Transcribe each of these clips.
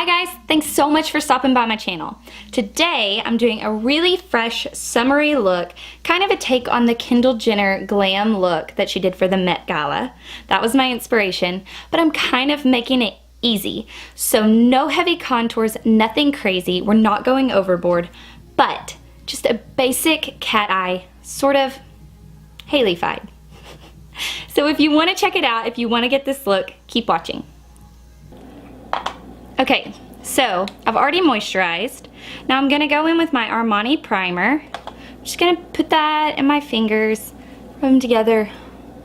guys, thanks so much for stopping by my channel. Today I'm doing a really fresh summery look, kind of a take on the Kendall Jenner Glam look that she did for the Met Gala. That was my inspiration, but I'm kind of making it easy. So no heavy contours, nothing crazy, we're not going overboard, but just a basic cat eye, sort of Hailey-fied. So if you want to check it out, if you want to get this look, keep watching. Okay, so I've already moisturized. Now I'm gonna go in with my Armani Primer. I'm just gonna put that in my fingers, rub them together,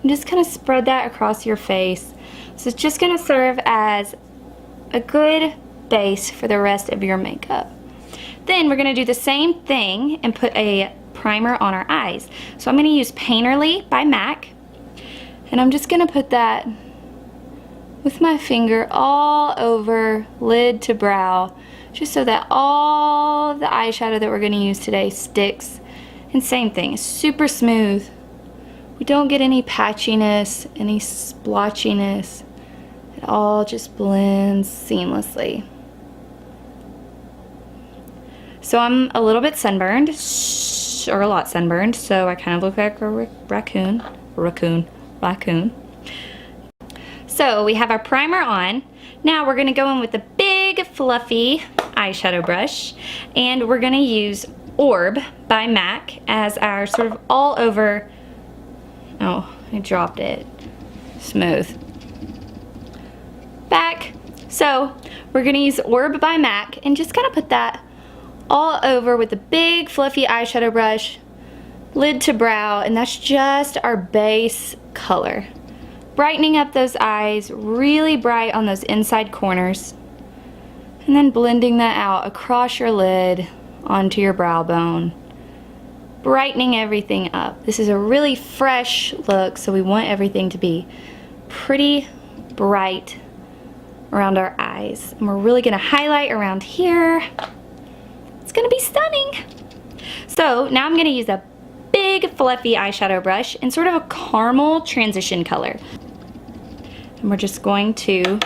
and just kind of spread that across your face. So it's just gonna serve as a good base for the rest of your makeup. Then we're gonna do the same thing and put a primer on our eyes. So I'm gonna use Painterly by MAC, and I'm just gonna put that with my finger all over lid to brow, just so that all of the eyeshadow that we're going to use today sticks. And same thing, it's super smooth. We don't get any patchiness, any splotchiness. It all just blends seamlessly. So I'm a little bit sunburned, or a lot sunburned, so I kind of look like a raccoon. So we have our primer on. Now we're gonna go in with a big fluffy eyeshadow brush, and we're gonna use Orb by MAC as our sort of all over, oh, I dropped it, smooth. Back. So we're gonna use Orb by MAC and just kind of put that all over with a big fluffy eyeshadow brush, lid to brow, and that's just our base color. Brightening up those eyes, really bright on those inside corners, and then blending that out across your lid onto your brow bone, brightening everything up. This is a really fresh look, so we want everything to be pretty bright around our eyes. And we're really gonna highlight around here. It's gonna be stunning. So now I'm gonna use a big fluffy eyeshadow brush in sort of a caramel transition color. And we're just going to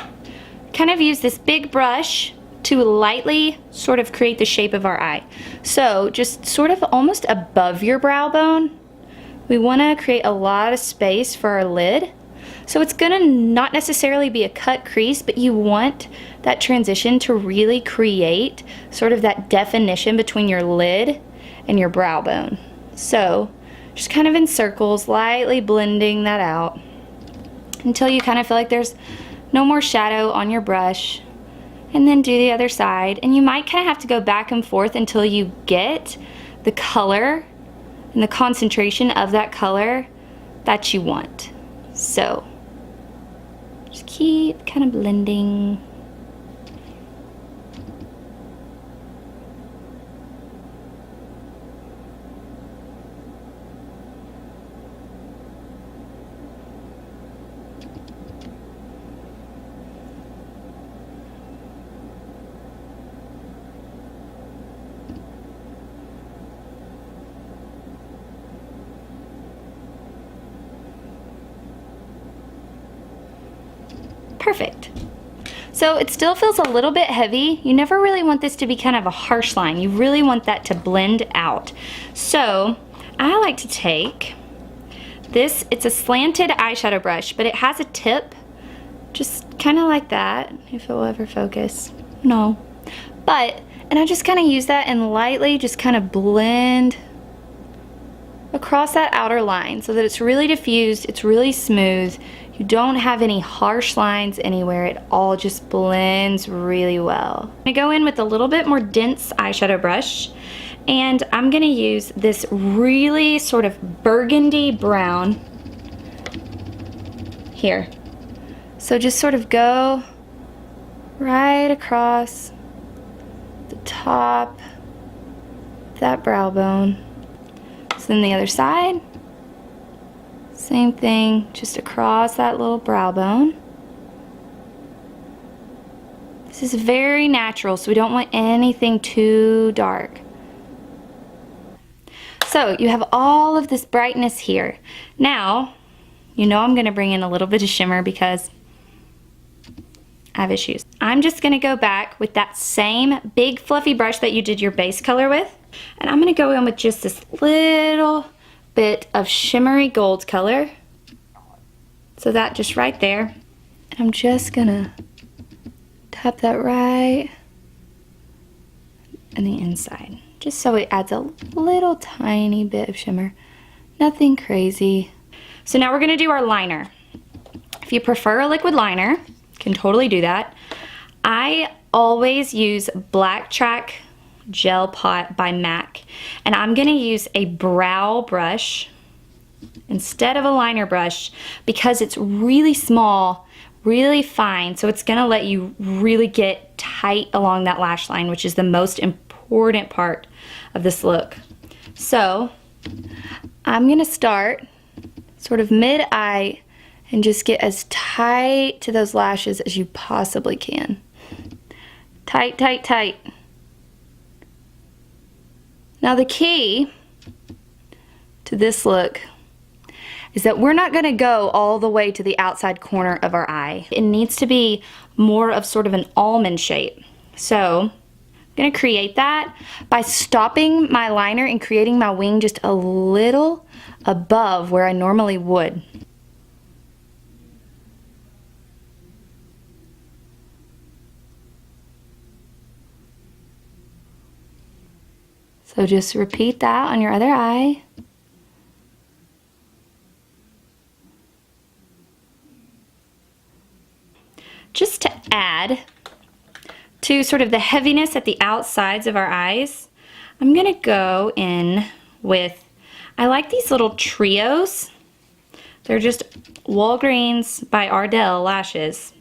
kind of use this big brush to lightly sort of create the shape of our eye. So just sort of almost above your brow bone, we want to create a lot of space for our lid. So it's gonna not necessarily be a cut crease, but you want that transition to really create sort of that definition between your lid and your brow bone. So just kind of in circles, lightly blending that out until you kind of feel like there's no more shadow on your brush, and then do the other side. And you might kind of have to go back and forth until you get the color and the concentration of that color that you want. So just keep kind of blending. Perfect. So it still feels a little bit heavy. You never really want this to be kind of a harsh line. You really want that to blend out. So I like to take this, it's a slanted eyeshadow brush, but it has a tip, just kind of like that, if it will ever focus. No. And I just kind of use that and lightly just kind of blend across that outer line so that it's really diffused, it's really smooth. You don't have any harsh lines anywhere. It all just blends really well. I'm gonna go in with a little bit more dense eyeshadow brush, and I'm gonna use this really sort of burgundy brown here. So just sort of go right across the top of that brow bone. So then the other side. Same thing, just across that little brow bone. This is very natural, so we don't want anything too dark. So you have all of this brightness here. Now, you know I'm gonna bring in a little bit of shimmer because I have issues. I'm just gonna go back with that same big fluffy brush that you did your base color with, and I'm gonna go in with just this little bit of shimmery gold color. So that just right there. And I'm just gonna tap that right on the inside, just so it adds a little tiny bit of shimmer. Nothing crazy. So now we're gonna do our liner. If you prefer a liquid liner, you can totally do that. I always use Black Track Gel Pot by MAC, and I'm gonna use a brow brush instead of a liner brush because it's really small, really fine, so it's gonna let you really get tight along that lash line, which is the most important part of this look. So I'm gonna start sort of mid-eye and just get as tight to those lashes as you possibly can. Tight, tight, tight. Now the key to this look is that we're not gonna go all the way to the outside corner of our eye. It needs to be more of sort of an almond shape. So I'm gonna create that by stopping my liner and creating my wing just a little above where I normally would. So just repeat that on your other eye. Just to add to sort of the heaviness at the outsides of our eyes, I'm gonna go in with, I like these little trios. They're just Walgreens by Ardell lashes.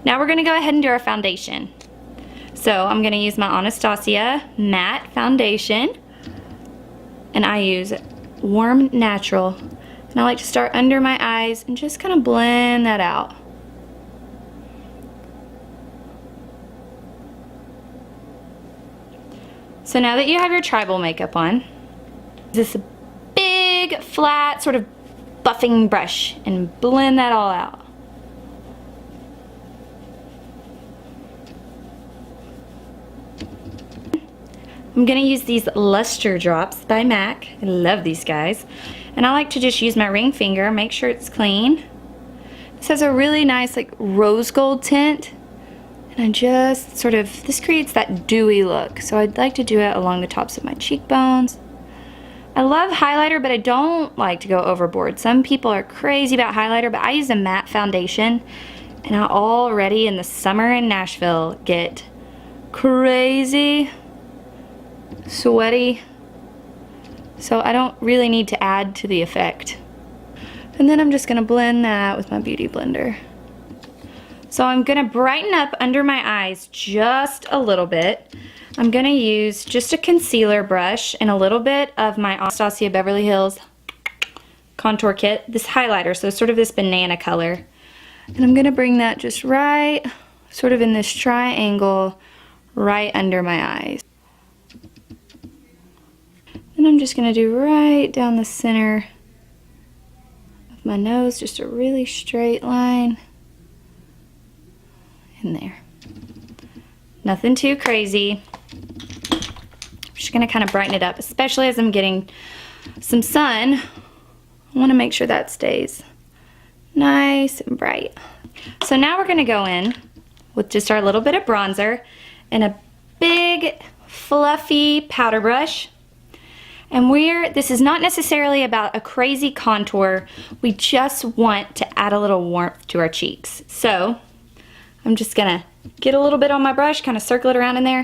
Now we're gonna go ahead and do our foundation. So I'm gonna use my Anastasia matte foundation, and I use Warm Natural. And I like to start under my eyes and just kind of blend that out. So now that you have your tribal makeup on, this big flat sort of buffing brush and blend that all out. I'm gonna use these Lustre Drops by MAC. I love these guys. And I like to just use my ring finger, make sure it's clean. This has a really nice like rose gold tint. And I just sort of, this creates that dewy look. So I'd like to do it along the tops of my cheekbones. I love highlighter, but I don't like to go overboard. Some people are crazy about highlighter, but I use a matte foundation. And I already in the summer in Nashville get crazy sweaty, so I don't really need to add to the effect. And then I'm just gonna blend that with my beauty blender. So I'm gonna brighten up under my eyes just a little bit. I'm gonna use just a concealer brush and a little bit of my Anastasia Beverly Hills contour kit, this highlighter, so sort of this banana color. And I'm gonna bring that just right, sort of in this triangle, right under my eyes. And I'm just going to do right down the center of my nose, just a really straight line in there. Nothing too crazy. I'm just going to kind of brighten it up, especially as I'm getting some sun. I want to make sure that stays nice and bright. So now we're going to go in with just our little bit of bronzer and a big fluffy powder brush. And this is not necessarily about a crazy contour. We just want to add a little warmth to our cheeks. So I'm just gonna get a little bit on my brush, kind of circle it around in there,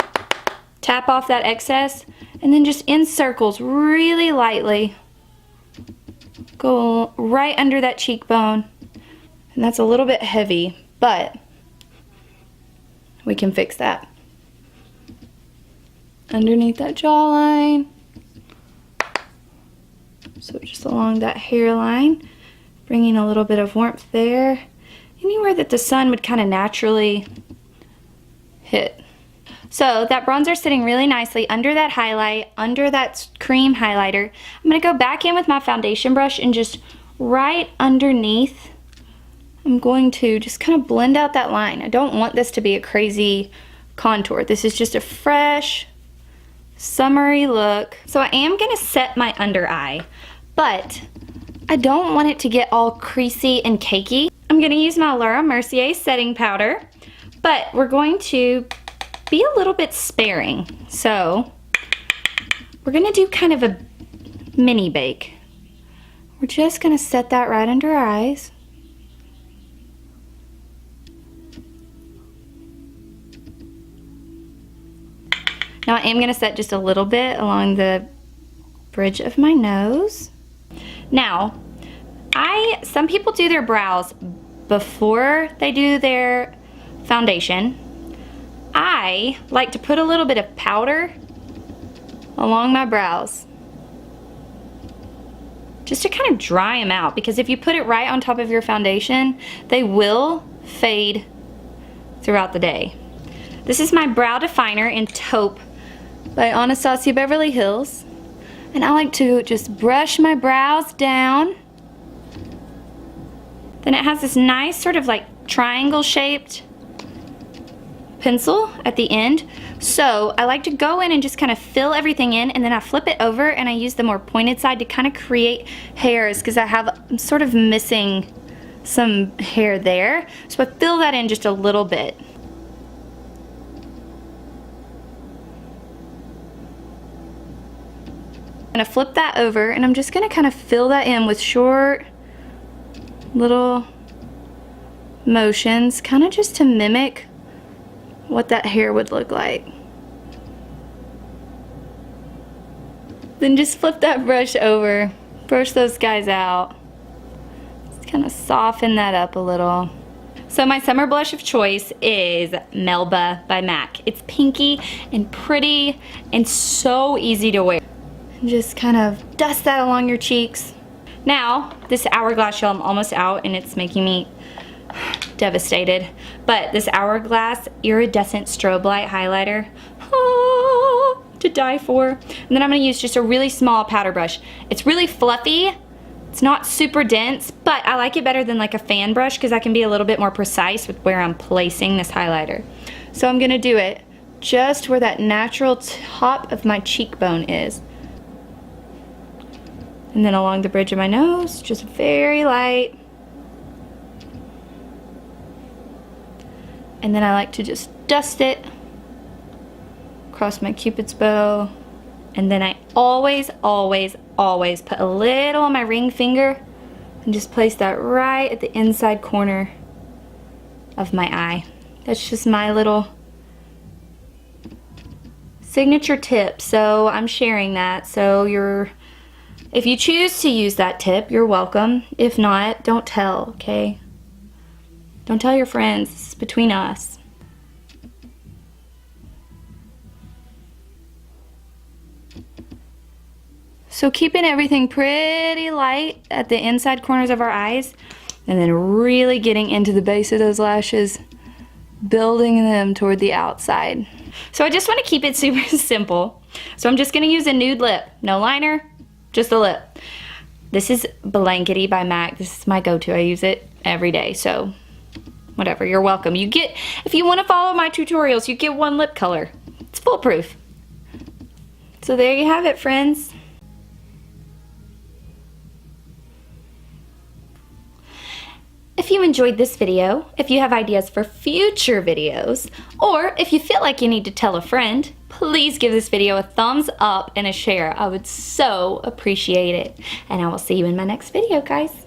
tap off that excess, and then just in circles really lightly. Go right under that cheekbone. And that's a little bit heavy, but we can fix that. Underneath that jawline. So just along that hairline, bringing a little bit of warmth there. Anywhere that the sun would kind of naturally hit. So that bronzer's sitting really nicely under that highlight, under that cream highlighter. I'm gonna go back in with my foundation brush and just right underneath, I'm going to just kind of blend out that line. I don't want this to be a crazy contour. This is just a fresh, summery look. So I am gonna set my under eye, but I don't want it to get all creasy and cakey. I'm gonna use my Laura Mercier setting powder, but we're going to be a little bit sparing. So we're gonna do kind of a mini bake. We're just gonna set that right under our eyes. Now I am gonna set just a little bit along the bridge of my nose. Now, some people do their brows before they do their foundation. I like to put a little bit of powder along my brows just to kind of dry them out, because if you put it right on top of your foundation, they will fade throughout the day. This is my brow definer in Taupe by Anastasia Beverly Hills, and I like to just brush my brows down. Then it has this nice sort of like triangle shaped pencil at the end. So I like to go in and just kind of fill everything in, and then I flip it over and I use the more pointed side to kind of create hairs, because I'm sort of missing some hair there. So I fill that in just a little bit. I'm gonna flip that over and I'm just gonna kind of fill that in with short little motions, kind of just to mimic what that hair would look like. Then just flip that brush over, brush those guys out. Just kind of soften that up a little. So my summer blush of choice is Melba by MAC. It's pinky and pretty and so easy to wear. And just kind of dust that along your cheeks. Now, this Hourglass shell, I'm almost out and it's making me devastated. But this Hourglass Iridescent Strobe Light highlighter, to die for. And then I'm gonna use just a really small powder brush. It's really fluffy. It's not super dense, but I like it better than like a fan brush because I can be a little bit more precise with where I'm placing this highlighter. So I'm gonna do it just where that natural top of my cheekbone is. And then along the bridge of my nose, just very light. And then I like to just dust it across my Cupid's bow. And then I always, always, always put a little on my ring finger and just place that right at the inside corner of my eye. That's just my little signature tip. So I'm sharing that. So if you choose to use that tip, you're welcome. If not, don't tell, okay? Don't tell your friends. This is between us. So keeping everything pretty light at the inside corners of our eyes, and then really getting into the base of those lashes, building them toward the outside. So I just want to keep it super simple. So I'm just going to use a nude lip. No liner, just a lip. This is Blankety by MAC. This is my go-to. I use it every day. So whatever, you're welcome. If you want to follow my tutorials, you get one lip color. It's foolproof. So there you have it, friends. If you enjoyed this video, if you have ideas for future videos, or if you feel like you need to tell a friend, please give this video a thumbs up and a share. I would so appreciate it. And I will see you in my next video, guys.